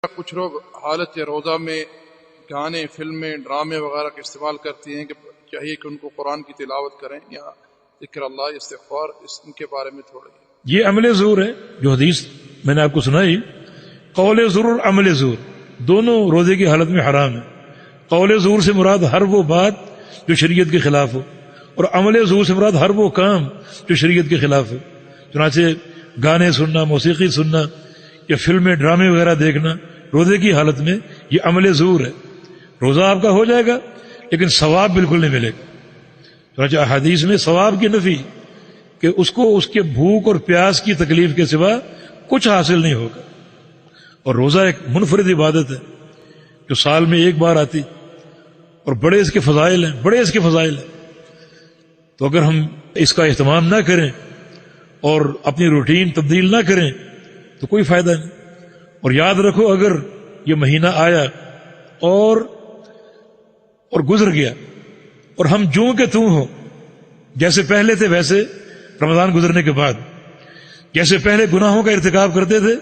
کچھ لوگ حالت روزہ میں گانے، فلمیں، ڈرامے وغیرہ کا استعمال کرتے ہیں کہ چاہیے کہ ان کو قرآن کی تلاوت کریں یا ذکر اللہ، استغفار، ان کے بارے میں تھوڑا یہ عمل زور ہے جو حدیث میں نے آپ کو سنائی. قول زور اور عمل زور دونوں روزے کی حالت میں حرام ہے. قول زور سے مراد ہر وہ بات جو شریعت کے خلاف ہو، اور عمل زور سے مراد ہر وہ کام جو شریعت کے خلاف ہو. چنانچہ گانے سننا، موسیقی سننا یا فلمیں، ڈرامے وغیرہ دیکھنا روزے کی حالت میں یہ عمل زور ہے. روزہ آپ کا ہو جائے گا لیکن ثواب بالکل نہیں ملے گا. چنانچہ احادیث میں ثواب کی نفی کہ اس کو اس کے بھوک اور پیاس کی تکلیف کے سوا کچھ حاصل نہیں ہوگا. اور روزہ ایک منفرد عبادت ہے جو سال میں ایک بار آتی، اور بڑے اس کے فضائل ہیں. تو اگر ہم اس کا اہتمام نہ کریں اور اپنی روٹین تبدیل نہ کریں تو کوئی فائدہ نہیں. اور یاد رکھو، اگر یہ مہینہ آیا اور گزر گیا اور ہم جوں کہ توں ہو، جیسے پہلے تھے ویسے رمضان گزرنے کے بعد، جیسے پہلے گناہوں کا ارتکاب کرتے تھے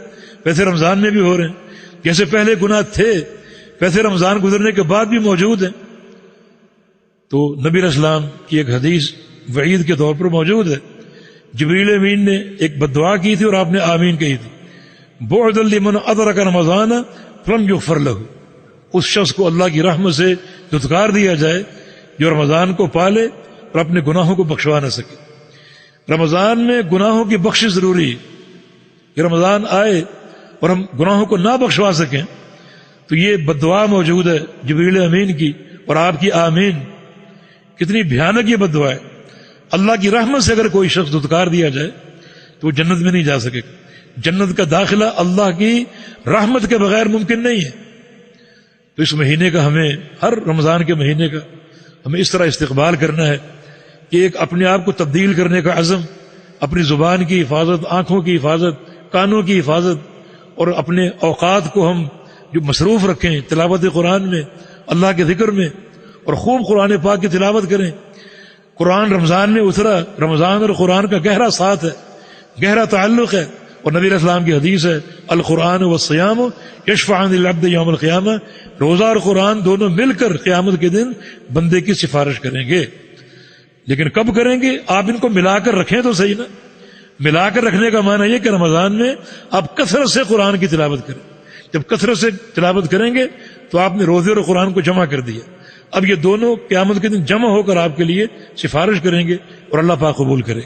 ویسے رمضان میں بھی ہو رہے ہیں، جیسے پہلے گناہ تھے ویسے رمضان گزرنے کے بعد بھی موجود ہیں، تو نبی علیہ السلام کی ایک حدیث وعید کے طور پر موجود ہے. جبریل امین نے ایک بددعا کی تھی اور آپ نے آمین کہی تھی. بعد لمن ادرک رمضان فلم یغفر لہ، اس شخص کو اللہ کی رحمت سے دھتکار دیا جائے جو رمضان کو پالے اور اپنے گناہوں کو بخشوا نہ سکے. رمضان میں گناہوں کی بخشش ضروری ہے. کہ رمضان آئے اور ہم گناہوں کو نہ بخشوا سکیں تو یہ بددعا موجود ہے جبریل امین کی اور آپ کی آمین. کتنی بھیانک یہ بددعا ہے. اللہ کی رحمت سے اگر کوئی شخص دھتکار دیا جائے تو وہ جنت میں نہیں جا سکے گا. جنت کا داخلہ اللہ کی رحمت کے بغیر ممکن نہیں ہے. تو اس مہینے کا ہمیں، ہر رمضان کے مہینے کا ہمیں اس طرح استقبال کرنا ہے کہ ایک اپنے آپ کو تبدیل کرنے کا عزم، اپنی زبان کی حفاظت، آنکھوں کی حفاظت، کانوں کی حفاظت، اور اپنے اوقات کو ہم جو مصروف رکھیں تلاوت قرآن میں، اللہ کے ذکر میں، اور خوب قرآن پاک کی تلاوت کریں. قرآن رمضان میں اترا، رمضان اور قرآن کا گہرا ساتھ ہے، گہرا تعلق ہے. اور نبی علیہ السلام کی حدیث ہے القرآن والصیام یشفعان للعبد یوم القیامہ، روزہ اور قرآن دونوں مل کر قیامت کے دن بندے کی سفارش کریں گے. لیکن کب کریں گے؟ آپ ان کو ملا کر رکھیں تو صحیح نا. ملا کر رکھنے کا معنی یہ کہ رمضان میں آپ کثرت سے قرآن کی تلاوت کریں. جب کثرت سے تلاوت کریں گے تو آپ نے روزے اور قرآن کو جمع کر دیا. اب یہ دونوں قیامت کے دن جمع ہو کر آپ کے لیے سفارش کریں گے اور اللہ پاک قبول کرے.